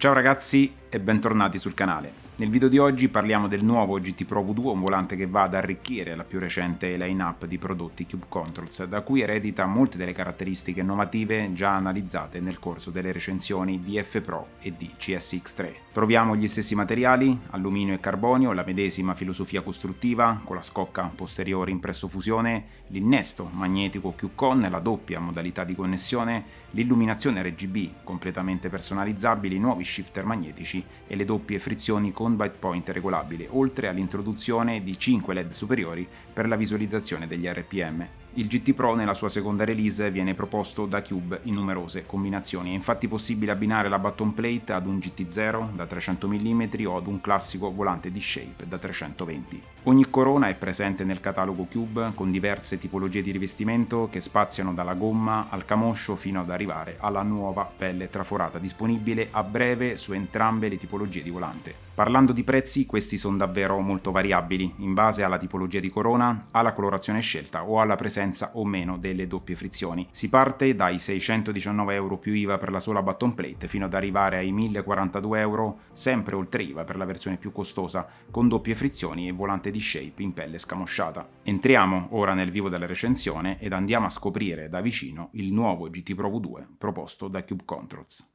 Ciao ragazzi e bentornati sul canale. Nel video di oggi parliamo del nuovo GT Pro V2, un volante che va ad arricchire la più recente line-up di prodotti Cube Controls, da cui eredita molte delle caratteristiche innovative già analizzate nel corso delle recensioni di F Pro e di CSX3. Troviamo gli stessi materiali, alluminio e carbonio, la medesima filosofia costruttiva, con la scocca posteriore in presso fusione, l'innesto magnetico Q-Con, la doppia modalità di connessione, l'illuminazione RGB completamente personalizzabili, nuovi shifter magnetici e le doppie frizioni con byte point regolabile, oltre all'introduzione di 5 LED superiori per la visualizzazione degli RPM. Il GT Pro nella sua seconda release viene proposto da Cube in numerose combinazioni, è infatti possibile abbinare la button plate ad un GT0 da 300 mm o ad un classico volante di Shape da 320. Ogni corona è presente nel catalogo Cube con diverse tipologie di rivestimento che spaziano dalla gomma al camoscio fino ad arrivare alla nuova pelle traforata disponibile a breve su entrambe le tipologie di volante. Parlando di prezzi, questi sono davvero molto variabili in base alla tipologia di corona, alla colorazione scelta o alla presenza o meno delle doppie frizioni. Si parte dai 619 euro più IVA per la sola button plate fino ad arrivare ai 1042 euro, sempre oltre IVA per la versione più costosa, con doppie frizioni e volante di Shape in pelle scamosciata. Entriamo ora nel vivo della recensione ed andiamo a scoprire da vicino il nuovo GT Pro V2 proposto da Cube Controls.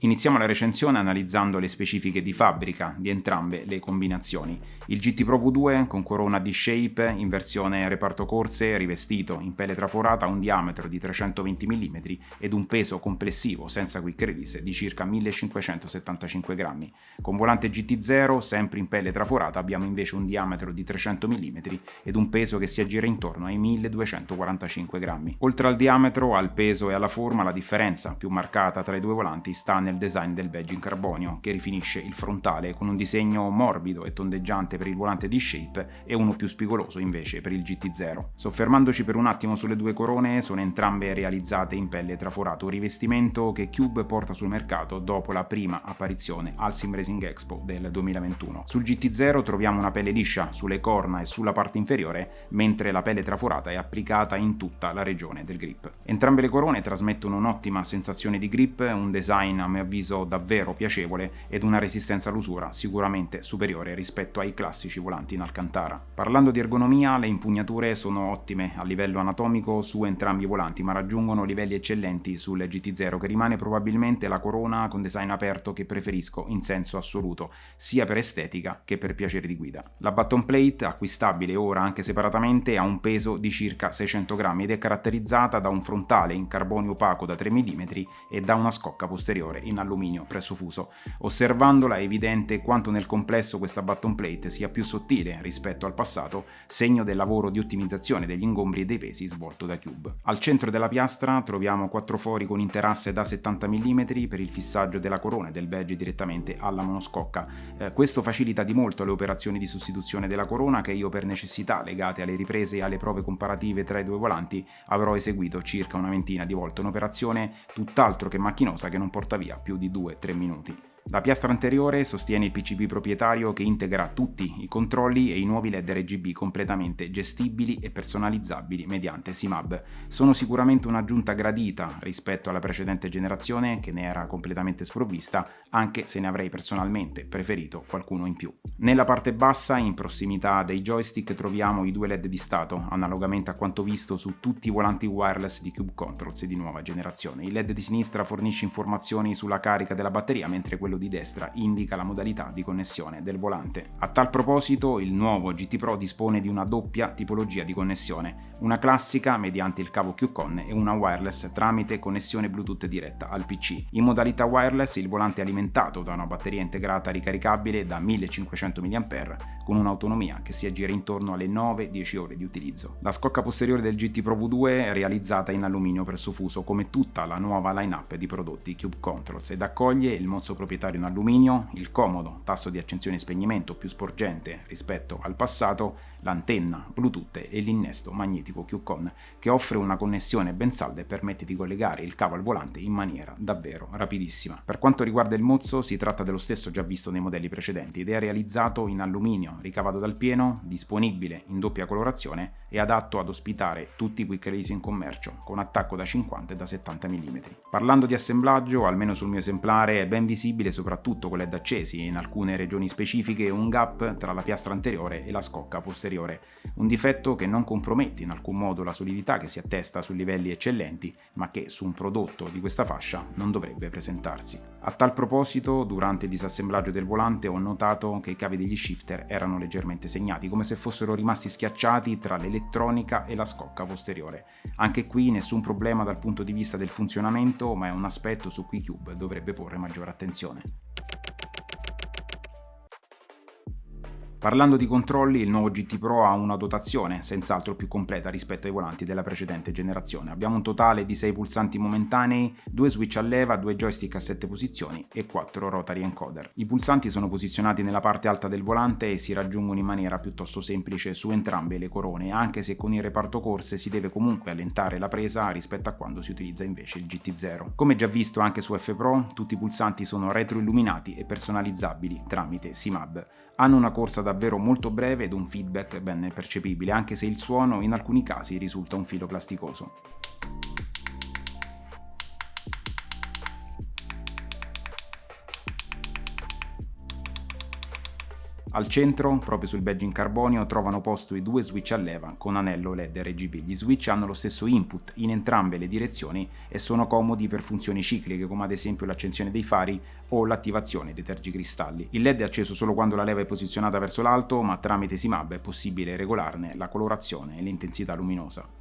Iniziamo la recensione analizzando le specifiche di fabbrica di entrambe le combinazioni. Il GT Pro V2 con corona D-Shape in versione reparto corse rivestito in pelle traforata ha un diametro di 320 mm ed un peso complessivo senza quick release di circa 1575 grammi. Con volante GT0 sempre in pelle traforata abbiamo invece un diametro di 300 mm ed un peso che si aggira intorno ai 1245 grammi. Oltre al diametro, al peso e alla forma, la differenza più marcata tra i due volanti sta nel design del badge in carbonio, che rifinisce il frontale con un disegno morbido e tondeggiante per il volante di Shape e uno più spigoloso invece per il GT0. Soffermandoci per un attimo sulle due corone, sono entrambe realizzate in pelle traforato, rivestimento che Cube porta sul mercato dopo la prima apparizione al Sim Racing Expo del 2021. Sul GT0 troviamo una pelle liscia sulle corna e sulla parte inferiore, mentre la pelle traforata è applicata in tutta la regione del grip. Entrambe le corone trasmettono un'ottima sensazione di grip, un design a mio avviso davvero piacevole ed una resistenza all'usura sicuramente superiore rispetto ai classici volanti in Alcantara. Parlando di ergonomia, le impugnature sono ottime a livello anatomico su entrambi i volanti, ma raggiungono livelli eccellenti sul GT0, che rimane probabilmente la corona con design aperto che preferisco in senso assoluto, sia per estetica che per piacere di guida. La button plate, acquistabile ora anche separatamente, ha un peso di circa 600 grammi ed è caratterizzata da un frontale in carbonio opaco da 3 mm e da una scocca posteriore in alluminio presso fuso. Osservandola è evidente quanto nel complesso questa button plate sia più sottile rispetto al passato, segno del lavoro di ottimizzazione degli ingombri e dei pesi svolto da Cube. Al centro della piastra troviamo 4 fori con interasse da 70 mm per il fissaggio della corona e del badge direttamente alla monoscocca. Questo facilita di molto le operazioni di sostituzione della corona che io, per necessità legate alle riprese e alle prove comparative tra i due volanti, avrò eseguito circa una ventina di volte, un'operazione tutt'altro che macchinosa che non porta via più di 2-3 minuti. La piastra anteriore sostiene il PCB proprietario che integra tutti i controlli e i nuovi LED RGB completamente gestibili e personalizzabili mediante SIMAB. Sono sicuramente un'aggiunta gradita rispetto alla precedente generazione, che ne era completamente sprovvista, anche se ne avrei personalmente preferito qualcuno in più. Nella parte bassa, in prossimità dei joystick, troviamo i due LED di stato, analogamente a quanto visto su tutti i volanti wireless di Cube Controls di nuova generazione. Il LED di sinistra fornisce informazioni sulla carica della batteria, mentre quello di destra indica la modalità di connessione del volante. A tal proposito, il nuovo GT Pro dispone di una doppia tipologia di connessione, una classica mediante il cavo Q-Con e una wireless tramite connessione Bluetooth diretta al PC. In modalità wireless il volante è alimentato da una batteria integrata ricaricabile da 1500 mAh con un'autonomia che si aggira intorno alle 9-10 ore di utilizzo. La scocca posteriore del GT Pro V2 è realizzata in alluminio presso fuso come tutta la nuova line-up di prodotti Cube Controls ed accoglie il mozzo proprietario in alluminio, il comodo tasto di accensione e spegnimento più sporgente rispetto al passato, l'antenna Bluetooth e l'innesto magnetico Q-Con, che offre una connessione ben salda e permette di collegare il cavo al volante in maniera davvero rapidissima. Per quanto riguarda il mozzo, si tratta dello stesso già visto nei modelli precedenti ed è realizzato in alluminio ricavato dal pieno, disponibile in doppia colorazione e adatto ad ospitare tutti i quick release in commercio, con attacco da 50 e da 70 mm. Parlando di assemblaggio, almeno sul mio esemplare è ben visibile, soprattutto con LED accesi e in alcune regioni specifiche, un gap tra la piastra anteriore e la scocca posteriore, un difetto che non compromette in alcun modo la solidità che si attesta su livelli eccellenti, ma che su un prodotto di questa fascia non dovrebbe presentarsi. A tal proposito, durante il disassemblaggio del volante ho notato che i cavi degli shifter erano leggermente segnati, come se fossero rimasti schiacciati tra l'elettronica e la scocca posteriore. Anche qui nessun problema dal punto di vista del funzionamento, ma è un aspetto su cui Cube dovrebbe porre maggiore attenzione. Parlando di controlli, il nuovo GT Pro ha una dotazione senz'altro più completa rispetto ai volanti della precedente generazione. Abbiamo un totale di 6 pulsanti momentanei, 2 switch a leva, 2 joystick a 7 posizioni e 4 rotary encoder. I pulsanti sono posizionati nella parte alta del volante e si raggiungono in maniera piuttosto semplice su entrambe le corone, anche se con il reparto corse si deve comunque allentare la presa rispetto a quando si utilizza invece il GT0. Come già visto anche su F Pro, tutti i pulsanti sono retroilluminati e personalizzabili tramite SIMAB. Hanno una corsa davvero molto breve ed un feedback ben percepibile, anche se il suono in alcuni casi risulta un filo plasticoso. Al centro, proprio sul badge in carbonio, trovano posto i 2 switch a leva con anello LED RGB. Gli switch hanno lo stesso input in entrambe le direzioni e sono comodi per funzioni cicliche come ad esempio l'accensione dei fari o l'attivazione dei tergicristalli. Il LED è acceso solo quando la leva è posizionata verso l'alto, ma tramite SIMAB è possibile regolarne la colorazione e l'intensità luminosa.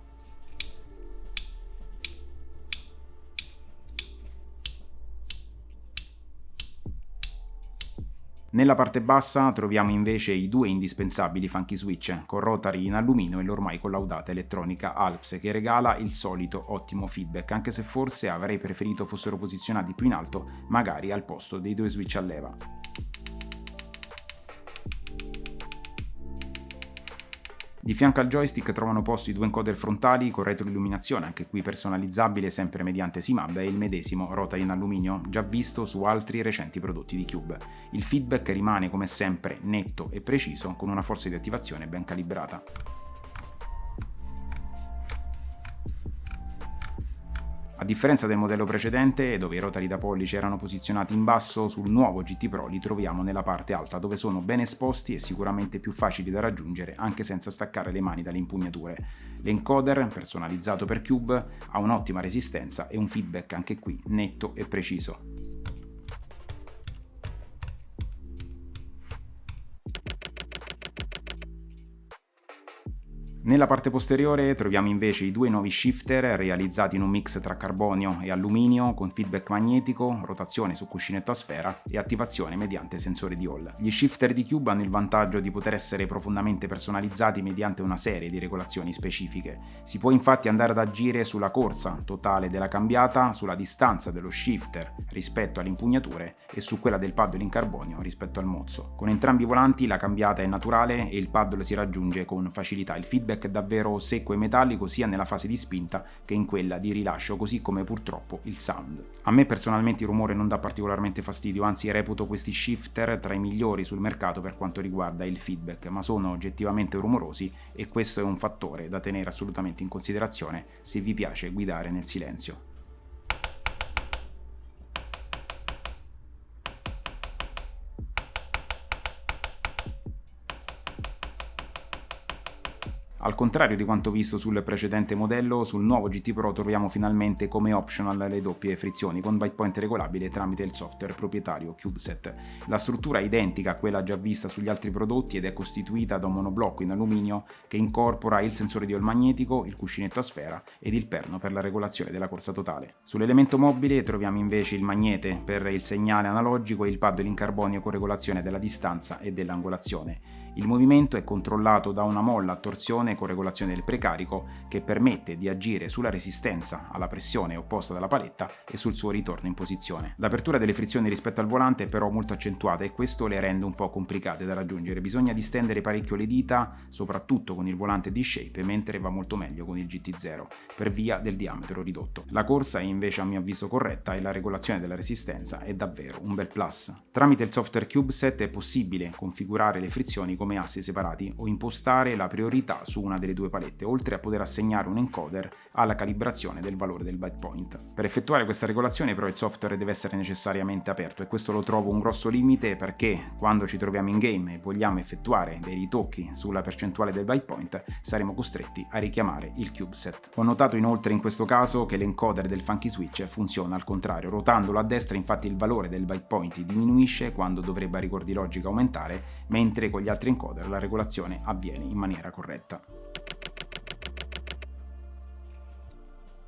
Nella parte bassa troviamo invece i 2 indispensabili funky switch con rotary in alluminio e l'ormai collaudata elettronica Alps, che regala il solito ottimo feedback, anche se forse avrei preferito fossero posizionati più in alto, magari al posto dei 2 switch a leva. Di fianco al joystick trovano posto i 2 encoder frontali con retroilluminazione, anche qui personalizzabile sempre mediante SIMAB, e il medesimo rotary in alluminio già visto su altri recenti prodotti di Cube. Il feedback rimane come sempre netto e preciso, con una forza di attivazione ben calibrata. A differenza del modello precedente, dove i rotary da pollice erano posizionati in basso, sul nuovo GT Pro li troviamo nella parte alta, dove sono ben esposti e sicuramente più facili da raggiungere anche senza staccare le mani dalle impugnature. L'encoder, personalizzato per Cube, ha un'ottima resistenza e un feedback anche qui netto e preciso. Nella parte posteriore troviamo invece i 2 nuovi shifter realizzati in un mix tra carbonio e alluminio con feedback magnetico, rotazione su cuscinetto a sfera e attivazione mediante sensore di Hall. Gli shifter di Cube hanno il vantaggio di poter essere profondamente personalizzati mediante una serie di regolazioni specifiche. Si può infatti andare ad agire sulla corsa totale della cambiata, sulla distanza dello shifter rispetto alle impugnature e su quella del paddle in carbonio rispetto al mozzo. Con entrambi i volanti la cambiata è naturale e il paddle si raggiunge con facilità. Il feedback è davvero secco e metallico sia nella fase di spinta che in quella di rilascio, così come purtroppo il sound. A me personalmente il rumore non dà particolarmente fastidio, anzi reputo questi shifter tra i migliori sul mercato per quanto riguarda il feedback, ma sono oggettivamente rumorosi e questo è un fattore da tenere assolutamente in considerazione se vi piace guidare nel silenzio. Al contrario di quanto visto sul precedente modello, sul nuovo GT Pro troviamo finalmente come optional le doppie frizioni con breakpoint regolabile tramite il software proprietario CubeSet. La struttura è identica a quella già vista sugli altri prodotti ed è costituita da un monoblocco in alluminio che incorpora il sensore di Hall magnetico, il cuscinetto a sfera ed il perno per la regolazione della corsa totale. Sull'elemento mobile troviamo invece il magnete per il segnale analogico e il paddle in carbonio con regolazione della distanza e dell'angolazione. Il movimento è controllato da una molla a torsione con regolazione del precarico che permette di agire sulla resistenza alla pressione opposta dalla paletta e sul suo ritorno in posizione. L'apertura delle frizioni rispetto al volante è però molto accentuata e questo le rende un po' complicate da raggiungere. Bisogna distendere parecchio le dita, soprattutto con il volante D-Shape, mentre va molto meglio con il GT0 per via del diametro ridotto. La corsa è invece a mio avviso corretta e la regolazione della resistenza è davvero un bel plus. Tramite il software CubeSet è possibile configurare le frizioni come assi separati o impostare la priorità su una delle due palette, oltre a poter assegnare un encoder alla calibrazione del valore del bite point. Per effettuare questa regolazione però il software deve essere necessariamente aperto e questo lo trovo un grosso limite perché quando ci troviamo in game e vogliamo effettuare dei ritocchi sulla percentuale del bite point saremo costretti a richiamare il CubeSet. Ho notato inoltre in questo caso che l'encoder del Funky Switch funziona al contrario, rotandolo a destra infatti il valore del bite point diminuisce quando dovrebbe a rigor di logica aumentare, mentre con gli altri encoder la regolazione avviene in maniera corretta.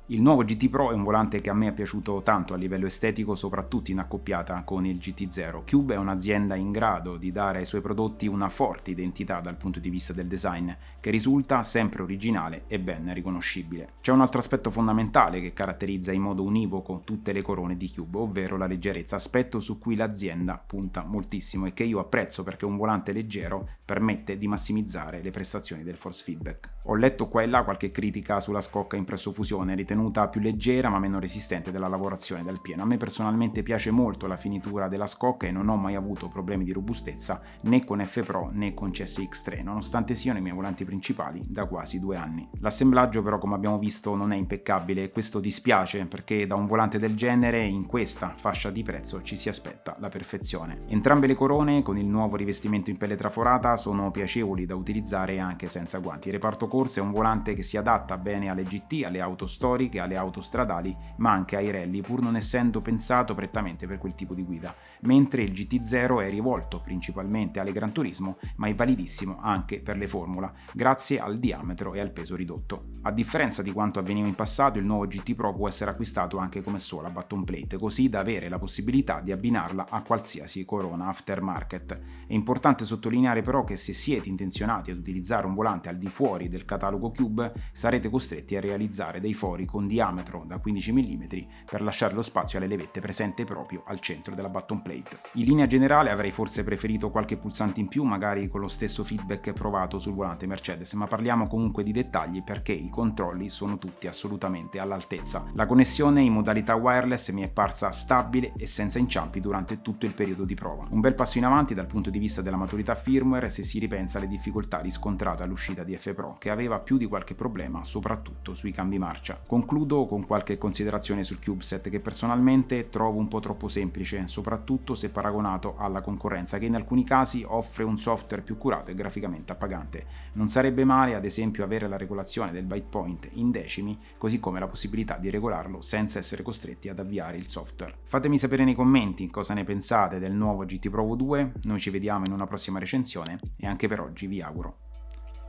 Il nuovo GT Pro è un volante che a me è piaciuto tanto a livello estetico, soprattutto in accoppiata con il GT0. Cube è un'azienda in grado di dare ai suoi prodotti una forte identità dal punto di vista del design, che risulta sempre originale e ben riconoscibile. C'è un altro aspetto fondamentale che caratterizza in modo univoco tutte le corone di Cube, ovvero la leggerezza, aspetto su cui l'azienda punta moltissimo e che io apprezzo perché un volante leggero permette di massimizzare le prestazioni del force feedback. Ho letto qua e là qualche critica sulla scocca impresso fusione, ritenuta più leggera ma meno resistente della lavorazione del pieno. A me personalmente piace molto la finitura della scocca e non ho mai avuto problemi di robustezza né con F Pro né con CSX3, nonostante siano i miei volanti principali da quasi 2 anni. L'assemblaggio però, come abbiamo visto, non è impeccabile e questo dispiace perché da un volante del genere in questa fascia di prezzo ci si aspetta la perfezione. Entrambe le corone con il nuovo rivestimento in pelle traforata sono piacevoli da utilizzare anche senza guanti. Il reparto corse è un volante che si adatta bene alle GT, alle auto storiche, alle auto stradali, ma anche ai rally, pur non essendo pensato prettamente per quel tipo di guida, mentre il GT0 è rivolto principalmente alle Gran Turismo, ma è validissimo anche per le Formula, grazie al diametro e al peso ridotto. A differenza di quanto avveniva in passato, il nuovo GT Pro può essere acquistato anche come sola button plate, così da avere la possibilità di abbinarla a qualsiasi corona aftermarket. È importante sottolineare però che se siete intenzionati ad utilizzare un volante al di fuori del catalogo Cube, sarete costretti a realizzare dei fori con diametro da 15 mm per lasciare lo spazio alle levette presente proprio al centro della button plate. In linea generale avrei forse preferito qualche pulsante in più, magari con lo stesso feedback provato sul volante Mercedes, ma parliamo comunque di dettagli perché i controlli sono tutti assolutamente all'altezza. La connessione in modalità wireless mi è parsa stabile e senza inciampi durante tutto il periodo di prova. Un bel passo in avanti dal punto di vista della maturità firmware se si ripensa alle difficoltà riscontrate all'uscita di F Pro, che aveva più di qualche problema soprattutto sui cambi marcia. Concludo con qualche considerazione sul CubeSet che personalmente trovo un po' troppo semplice, soprattutto se paragonato alla concorrenza che in alcuni casi offre un software più curato e graficamente appagante. Non sarebbe male ad esempio avere la regolazione del bite point in decimi, così come la possibilità di regolarlo senza essere costretti ad avviare il software. Fatemi sapere nei commenti cosa ne pensate del nuovo GT Pro 2, noi ci vediamo in una prossima recensione e anche per oggi vi auguro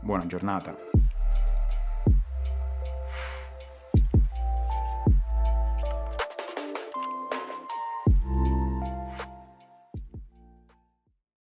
buona giornata.